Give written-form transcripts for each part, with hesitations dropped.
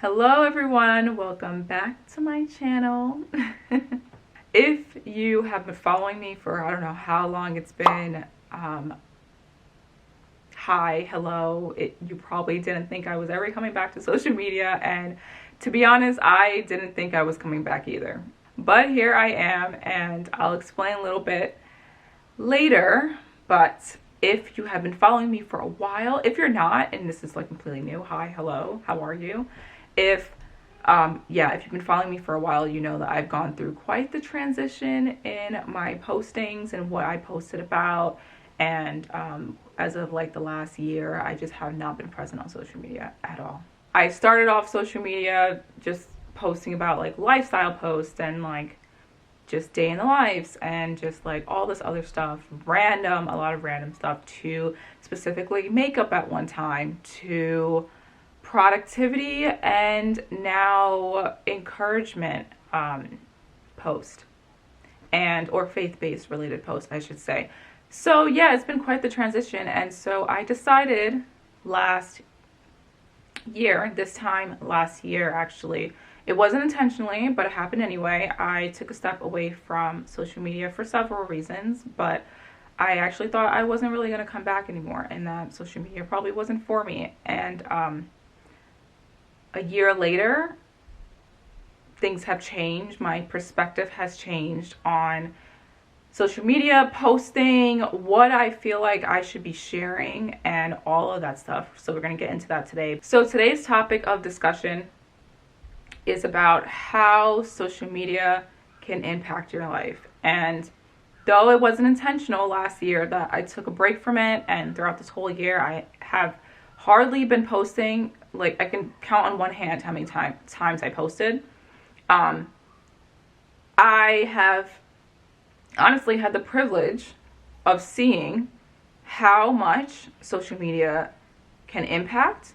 Hello everyone, welcome back to my channel. If you have been following me for I don't know how long it's been, hi, hello, you probably didn't think I was ever coming back to social media, and to be honest, I didn't think I was coming back either. But here I am, and I'll explain a little bit later. But if you have been following me for a while, if you're not, and this is like completely new, hi, hello, how are you? If you've been following me for a while, you know that I've gone through quite the transition in my postings and what I posted about. And as of like the last year, I just have not been present on social media at all. I started off social media just posting about like lifestyle posts and like just day in the lives and just like all this other stuff, a lot of random stuff, to specifically makeup at one time, to productivity, and now encouragement post or faith-based related post, I should say. So yeah, it's been quite the transition. And so I decided this time last year actually, it wasn't intentionally, but it happened anyway. I took a step away from social media for several reasons, but I actually thought I wasn't really going to come back anymore, and that social media probably wasn't for me. And a year later, things have changed. My perspective has changed on social media, posting, what I feel like I should be sharing, and all of that stuff. So we're going to get into that today. So today's topic of discussion is about how social media can impact your life. And though it wasn't intentional last year that I took a break from it, and throughout this whole year I have hardly been posting. Like, I can count on one hand how many times I posted. I have honestly had the privilege of seeing how much social media can impact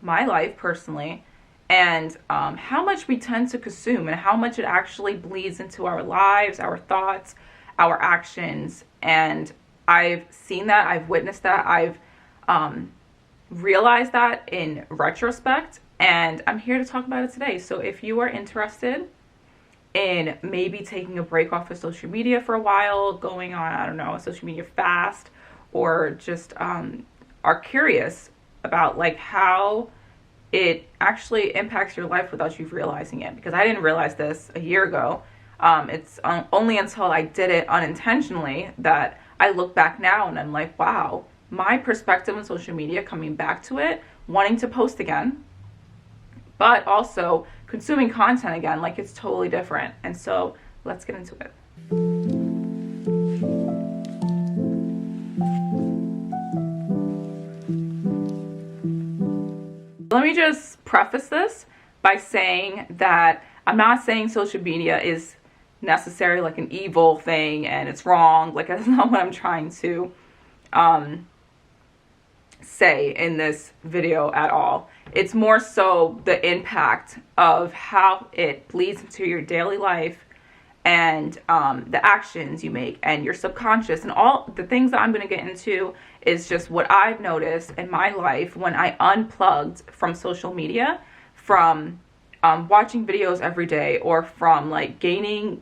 my life personally, and how much we tend to consume, and how much it actually bleeds into our lives, our thoughts, our actions. And I've seen that, I've witnessed that, I've realized that in retrospect, and I'm here to talk about it today. So if you are interested in maybe taking a break off of social media for a while, going on, I don't know, a social media fast, or just are curious about like how it actually impacts your life without you realizing it, because I didn't realize this a year ago. It's only until I did it unintentionally that I look back now and I'm like, wow, my perspective on social media, coming back to it, wanting to post again, but also consuming content again, like it's totally different. And so let's get into it. Let me just preface this by saying that I'm not saying social media is necessarily like an evil thing and it's wrong. Like, that's not what I'm trying to say in this video at all. It's more so the impact of how it bleeds into your daily life, and the actions you make, and your subconscious, and all the things that I'm going to get into is just what I've noticed in my life when I unplugged from social media, from watching videos every day, or from like getting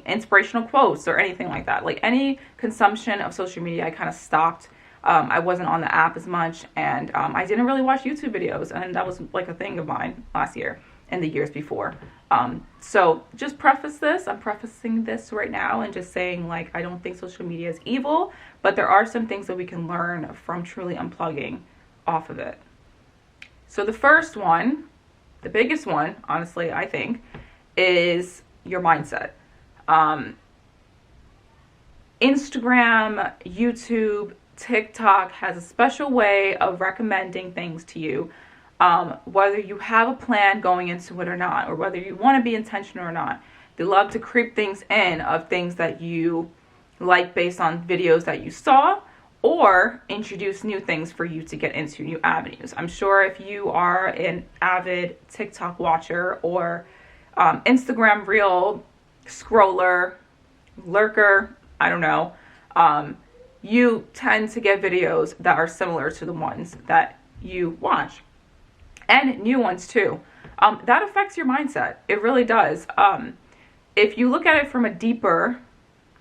inspirational quotes or anything like that. Like, any consumption of social media, I kind of stopped. I wasn't on the app as much, and I didn't really watch YouTube videos, and that was like a thing of mine last year and the years before. So just I'm prefacing this right now and just saying, like, I don't think social media is evil, but there are some things that we can learn from truly unplugging off of it. So the first one, the biggest one, honestly, I think, is your mindset. Instagram, YouTube, TikTok has a special way of recommending things to you, whether you have a plan going into it or not, or whether you want to be intentional or not. They love to creep things in of things that you like based on videos that you saw, or introduce new things for you to get into, new avenues. I'm sure if you are an avid TikTok watcher or Instagram reel scroller, lurker, I don't know, you tend to get videos that are similar to the ones that you watch, and new ones too. that affects your mindset. It really does. If you look at it from a deeper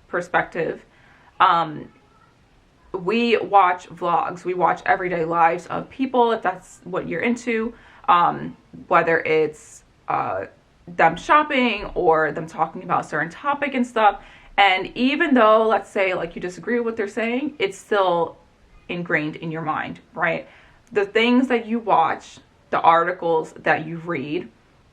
perspective, we watch vlogs, we watch everyday lives of people, if that's what you're into, whether it's them shopping or them talking about a certain topic and stuff. And even though, let's say, like, you disagree with what they're saying, it's still ingrained in your mind, right? The things that you watch, the articles that you read,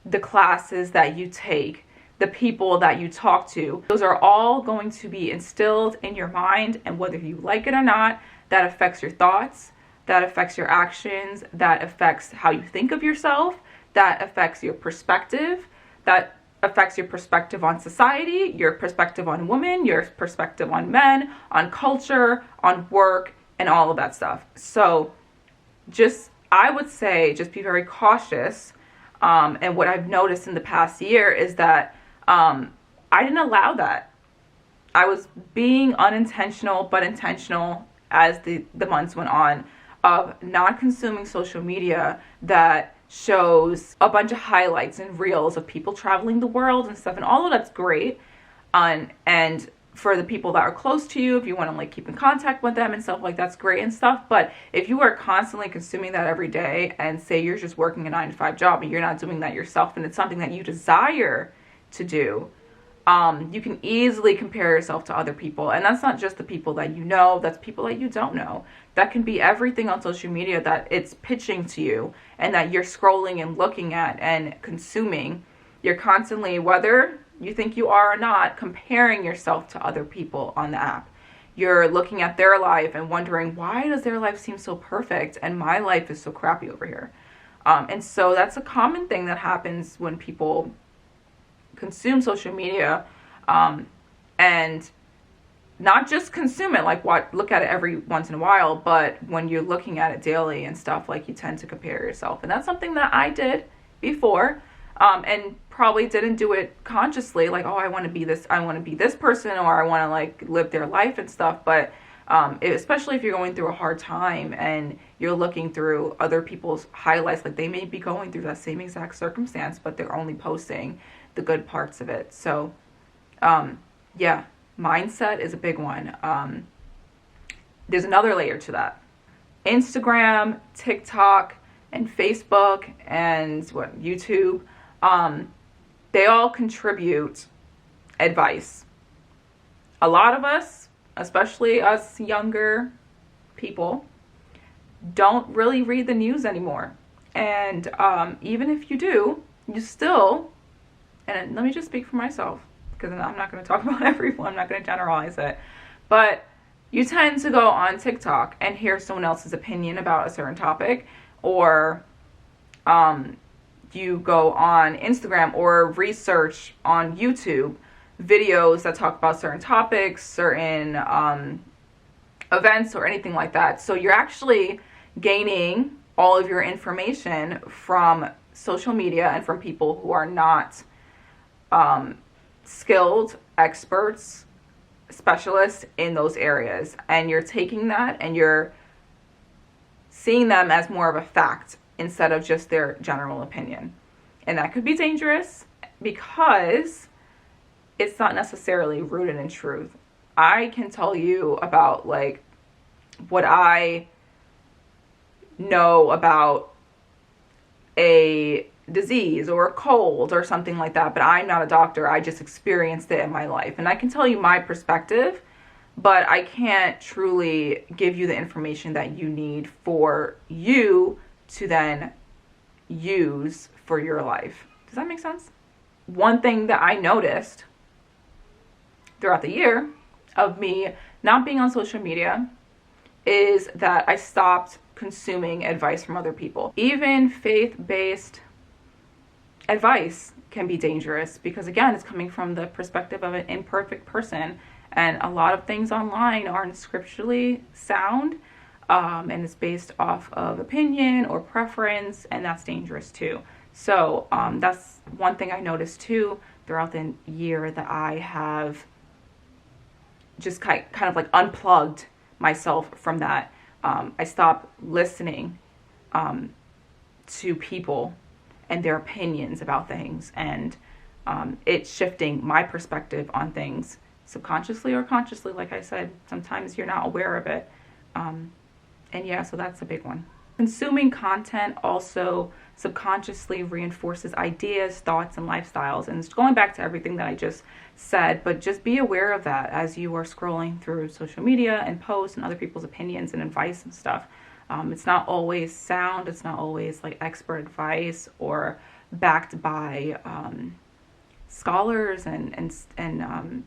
the classes that you take, the people that you talk to, those are all going to be instilled in your mind. And whether you like it or not, that affects your thoughts, that affects your actions, that affects how you think of yourself, that affects your perspective, that affects your perspective on society, your perspective on women, your perspective on men, on culture, on work, and all of that stuff. So I would say, just be very cautious. And what I've noticed in the past year is that I didn't allow that. I was being unintentional but intentional as the months went on, of not consuming social media that shows a bunch of highlights and reels of people traveling the world and stuff, and all of that's great. And for the people that are close to you, if you want to like keep in contact with them and stuff, like, that's great and stuff. But if you are constantly consuming that every day, and say you're just working a 9-to-5 job and you're not doing that yourself, and it's something that you desire to do, you can easily compare yourself to other people. And that's not just the people that you know, that's people that you don't know. That can be everything on social media that it's pitching to you and that you're scrolling and looking at and consuming. You're constantly, whether you think you are or not, comparing yourself to other people on the app. You're looking at their life and wondering, why does their life seem so perfect and my life is so crappy over here? And so that's a common thing that happens when people consume social media, and not just consume it, like, look at it every once in a while, but when you're looking at it daily and stuff, like, you tend to compare yourself. And that's something that I did before, and probably didn't do it consciously, like, oh, I want to be this person, or I want to like live their life and stuff. But especially if you're going through a hard time and you're looking through other people's highlights, like, they may be going through that same exact circumstance, but they're only posting the good parts of it. So yeah, mindset is a big one. There's another layer to that. Instagram, TikTok, and Facebook, and YouTube, they all contribute advice. A lot of us, especially us younger people, don't really read the news anymore. And even if you do, you still, and let me just speak for myself, because I'm not going to talk about everyone, I'm not going to generalize it, but you tend to go on TikTok and hear someone else's opinion about a certain topic, or you go on Instagram or research on YouTube videos that talk about certain topics, certain events, or anything like that. So you're actually gaining all of your information from social media and from people who are not skilled experts, specialists in those areas. And you're taking that and you're seeing them as more of a fact instead of just their general opinion. And that could be dangerous because it's not necessarily rooted in truth. I can tell you about like what I know about a disease or a cold or something like that, but I'm not a doctor. I just experienced it in my life, and I can tell you my perspective, but I can't truly give you the information that you need for you to then use for your life. Does that make sense? One thing that I noticed throughout the year of me not being on social media is that I stopped consuming advice from other people. Even faith-based advice can be dangerous because, again, it's coming from the perspective of an imperfect person, and a lot of things online aren't scripturally sound, and it's based off of opinion or preference, and that's dangerous too. So that's one thing I noticed too throughout the year, that I have just kind of like unplugged myself from that. I stopped listening to people and their opinions about things, and it's shifting my perspective on things subconsciously or consciously. Like I said, sometimes you're not aware of it. And yeah, so that's a big one. Consuming content also subconsciously reinforces ideas, thoughts, and lifestyles. And it's going back to everything that I just said, but just be aware of that as you are scrolling through social media and posts and other people's opinions and advice and stuff. It's not always sound. It's not always like expert advice or backed by scholars and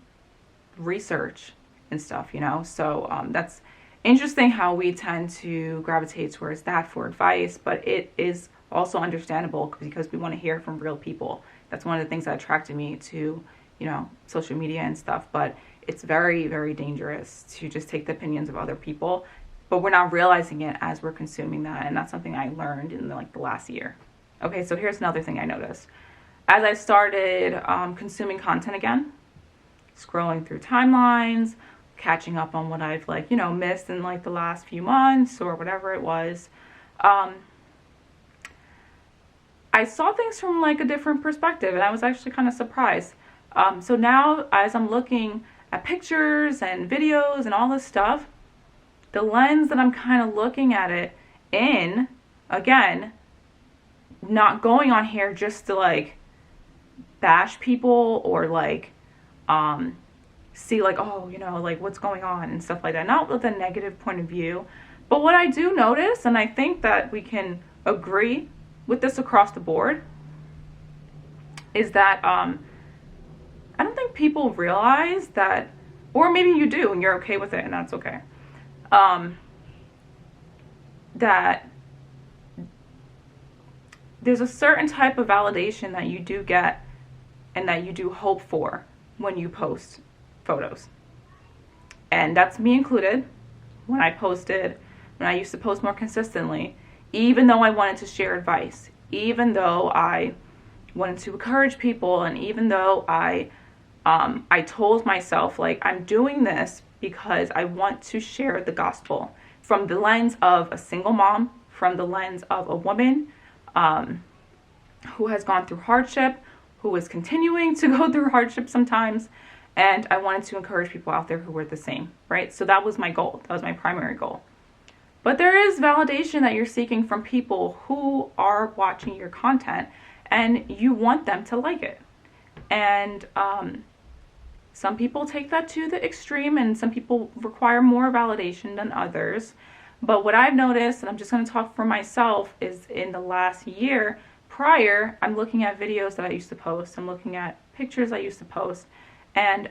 research and stuff, you know. So that's interesting how we tend to gravitate towards that for advice, but it is also understandable because we want to hear from real people. That's one of the things that attracted me to, you know, social media and stuff. But it's very, very dangerous to just take the opinions of other people, but we're not realizing it as we're consuming that. And that's something I learned in the last year. Okay, so here's another thing I noticed. As I started consuming content again, scrolling through timelines, catching up on what I've missed in the last few months or whatever it was, I saw things from a different perspective, and I was actually kind of surprised. So now as I'm looking at pictures and videos and all this stuff, the lens that I'm kind of looking at it in, again, not going on here just to bash people or see what's going on and stuff like that, not with a negative point of view. But what I do notice, and I think that we can agree with this across the board, is that I don't think people realize that, or maybe you do and you're okay with it and that's okay, that there's a certain type of validation that you do get and that you do hope for when you post photos. And that's me included. When I used to post more consistently, even though I wanted to share advice, even though I wanted to encourage people, and even though I told myself I'm doing this because I want to share the gospel from the lens of a single mom, from the lens of a woman who has gone through hardship, who is continuing to go through hardship sometimes. And I wanted to encourage people out there who were the same, right? So that was my goal. That was my primary goal. But there is validation that you're seeking from people who are watching your content, and you want them to like it. And some people take that to the extreme, and some people require more validation than others. But what I've noticed, and I'm just going to talk for myself, is in the last year prior, I'm looking at videos that I used to post. I'm looking at pictures I used to post. And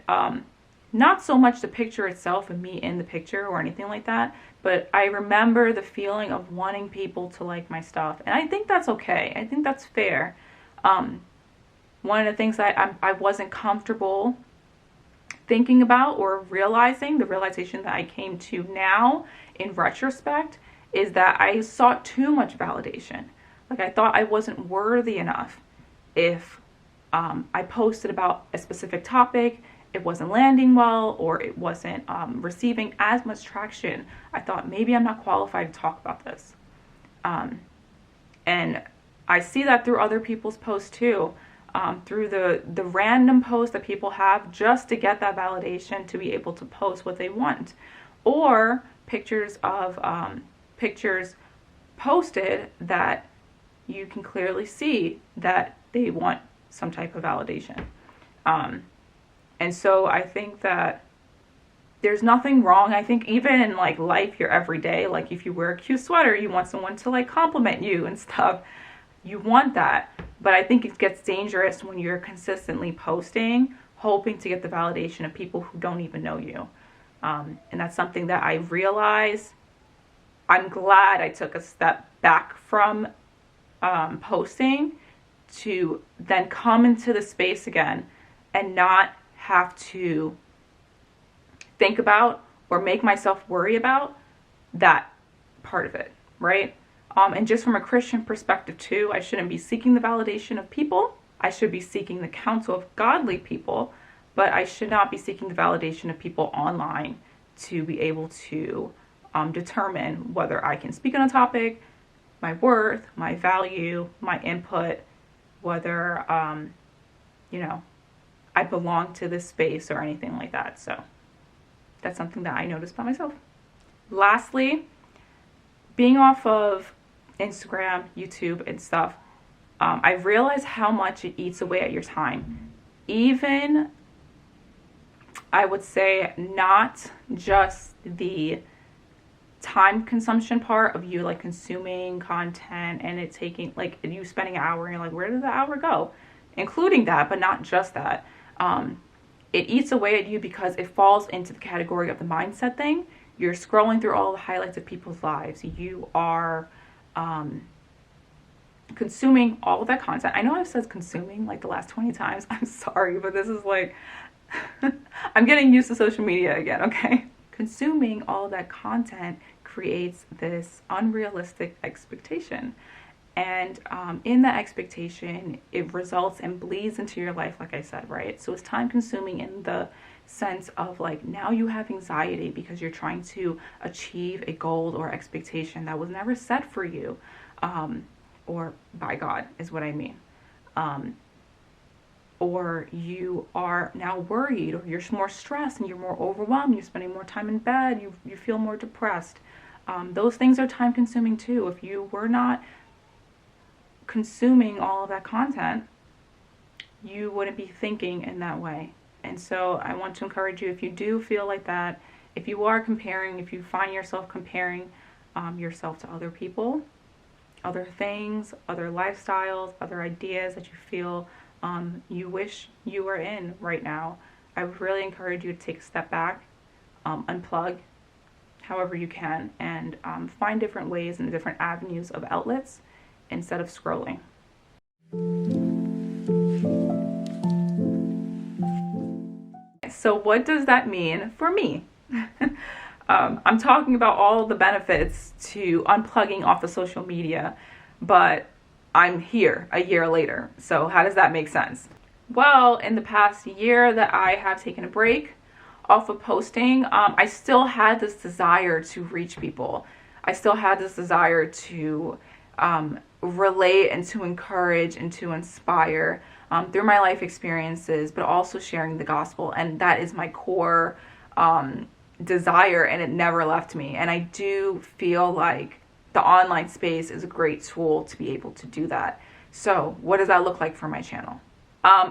not so much the picture itself and me in the picture or anything like that, but I remember the feeling of wanting people to like my stuff. And I think that's okay. I think that's fair. One of the things that I wasn't comfortable thinking about or realizing, the realization that I came to now in retrospect, is that I sought too much validation. I thought I wasn't worthy enough. If I posted about a specific topic, it wasn't landing well, or it wasn't receiving as much traction, I thought maybe I'm not qualified to talk about this. And I see that through other people's posts too, through the random posts that people have just to get that validation to be able to post what they want, or pictures of pictures posted that you can clearly see that they want some type of validation. And so I think that there's nothing wrong. I think even in life, your everyday, if you wear a cute sweater, you want someone to compliment you and stuff. You want that. But I think it gets dangerous when you're consistently posting, hoping to get the validation of people who don't even know you. And that's something that I realized. I'm glad I took a step back from posting to then come into the space again and not have to think about or make myself worry about that part of it, right? And just from a Christian perspective too, I shouldn't be seeking the validation of people. I should be seeking the counsel of godly people, but I should not be seeking the validation of people online to be able to determine whether I can speak on a topic, my worth, my value, my input, whether, you know, I belong to this space or anything like that. So that's something that I noticed about myself. Lastly, being off of Instagram, YouTube, and stuff, I realized how much it eats away at your time. Even, I would say, not just the time consumption part of you like consuming content and it taking like you spending an hour and you're like, where did the hour go? Including that, but not just that. It eats away at you because it falls into the category of the mindset thing. You're scrolling through all the highlights of people's lives. You are consuming all of that content. I know I've said consuming like the last 20 times. I'm sorry, but this is like, I'm getting used to social media again, okay? Consuming all of that content creates this unrealistic expectation. And in that expectation, it results and bleeds into your life, like I said, right? So it's time consuming in the sense of like, now you have anxiety because you're trying to achieve a goal or expectation that was never set for you, or by God is what I mean. Or you are now worried, or you're more stressed and you're more overwhelmed, you're spending more time in bed, you feel more depressed. Those things are time consuming too. If you were not consuming all of that content, you wouldn't be thinking in that way. And so I want to encourage you, if you do feel like that, if you are comparing, if you find yourself comparing yourself to other people, other things, other lifestyles, other ideas that you feel you wish you were in right now, I would really encourage you to take a step back, unplug however you can, and find different ways and different avenues of outlets instead of scrolling. So what does that mean for me? I'm talking about all the benefits to unplugging off the social media, but I'm here a year later. So how does that make sense? Well, in the past year that I have taken a break off of posting, I still had this desire to reach people. I still had this desire to relate and to encourage and to inspire through my life experiences, but also sharing the gospel. And that is my core desire, and it never left me. And I do feel like the online space is a great tool to be able to do that. So what does that look like for my channel?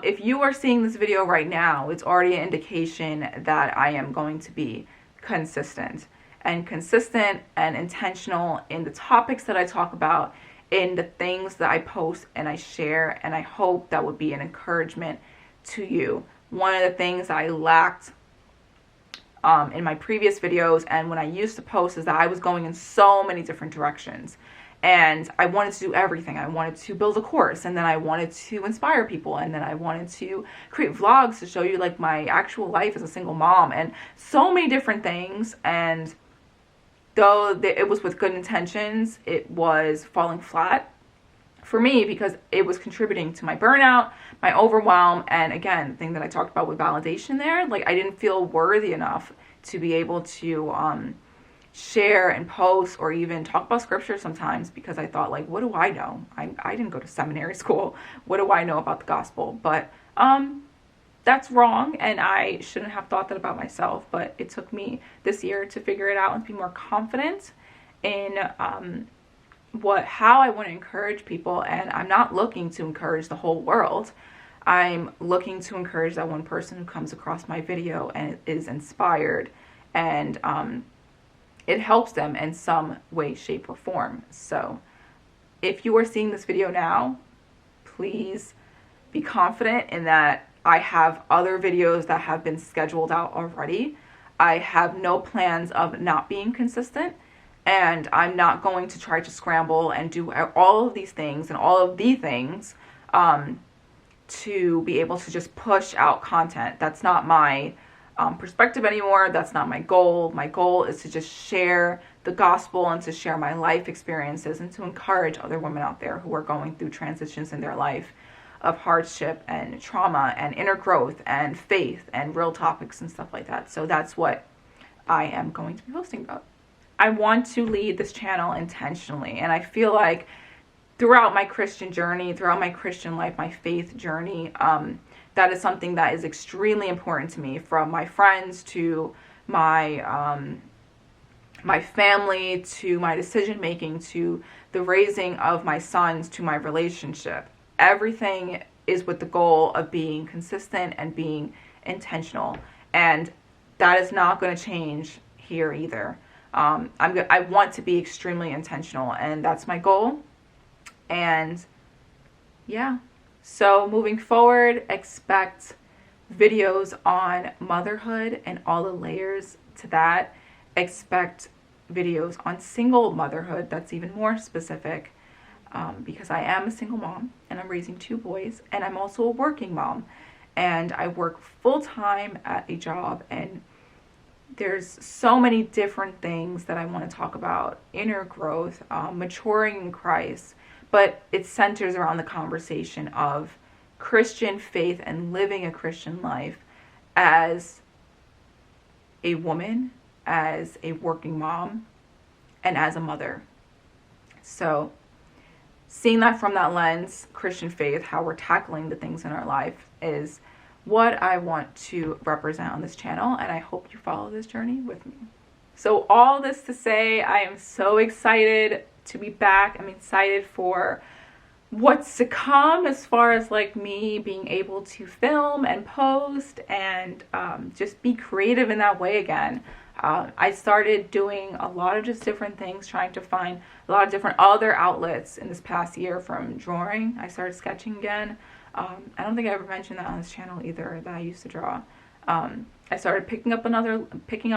If you are seeing this video right now, it's already an indication that I am going to be consistent and intentional in the topics that I talk about, in the things that I post and I share, and I hope that would be an encouragement to you. One of the things I lacked in my previous videos and when I used to post is that I was going in so many different directions, and I wanted to do everything. I wanted to build a course, and then I wanted to inspire people, and then I wanted to create vlogs to show you like my actual life as a single mom, and so many different things. And though it was with good intentions, it was falling flat for me because it was contributing to my burnout, my overwhelm, and again, the thing that I talked about with validation there, like I didn't feel worthy enough to be able to share and post or even talk about scripture sometimes, because I thought, like, what do I know? I didn't go to seminary school. What do I know about the gospel? But that's wrong, and I shouldn't have thought that about myself. But it took me this year to figure it out and be more confident in how I want to encourage people. And I'm not looking to encourage the whole world. I'm looking to encourage that one person who comes across my video and is inspired, and it helps them in some way, shape, or form. So if you are seeing this video now, please be confident in that I have other videos that have been scheduled out already. I have no plans of not being consistent, and I'm not going to try to scramble and do all of these things and all of the things to be able to just push out content. That's not my perspective anymore. That's not my goal. My goal is to just share the gospel and to share my life experiences and to encourage other women out there who are going through transitions in their life of hardship and trauma and inner growth and faith and real topics and stuff like that. So that's what I am going to be posting about. I want to lead this channel intentionally, and I feel like throughout my Christian journey, throughout my Christian life, my faith journey, that is something that is extremely important to me, from my friends to my my family, to my decision making, to the raising of my sons, to my relationship. Everything is with the goal of being consistent and being intentional, and that is not going to change here either. I want to be extremely intentional, and that's my goal. And yeah, so moving forward, expect videos on motherhood and all the layers to that. Expect videos on single motherhood. That's even more specific, because I am a single mom and I'm raising 2 boys, and I'm also a working mom, and I work full-time at a job, and there's so many different things that I want to talk about: inner growth, maturing in Christ, but it centers around the conversation of Christian faith and living a Christian life as a woman, as a working mom, and as a mother. So seeing that from that lens, Christian faith, how we're tackling the things in our life, is what I want to represent on this channel, and I hope you follow this journey with me. So all this to say, I am so excited to be back. I'm excited for what's to come, as far as like me being able to film and post and just be creative in that way again. I started doing a lot of just different things, trying to find a lot of different other outlets in this past year. From drawing, I started sketching again. I don't think I ever mentioned that on this channel either, that I used to draw. I started picking up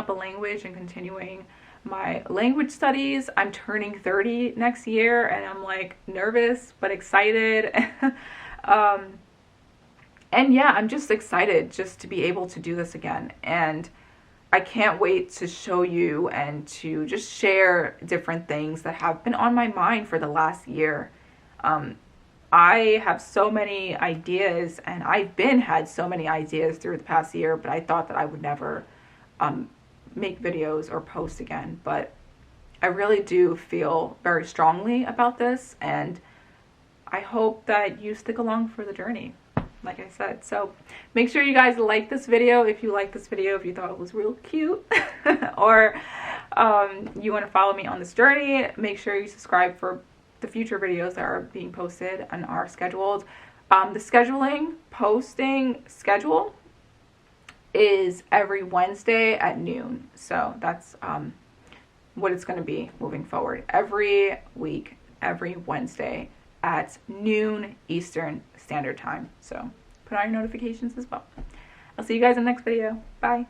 a language and continuing my language studies. I'm turning 30 next year, and I'm like nervous but excited. And yeah, I'm just excited just to be able to do this again. And I can't wait to show you and to just share different things that have been on my mind for the last year. I have so many ideas, and I've had so many ideas through the past year, but I thought that I would never make videos or post again. But I really do feel very strongly about this, and I hope that you stick along for the journey, like I said. So make sure you guys like this video if you like this video, if you thought it was real cute, or you want to follow me on this journey. Make sure you subscribe for the future videos that are being posted and are scheduled. The posting schedule is every Wednesday at noon. So that's what it's going to be moving forward. Every week, every Wednesday at noon Eastern Standard Time. So put on your notifications as well. I'll see you guys in the next video. Bye.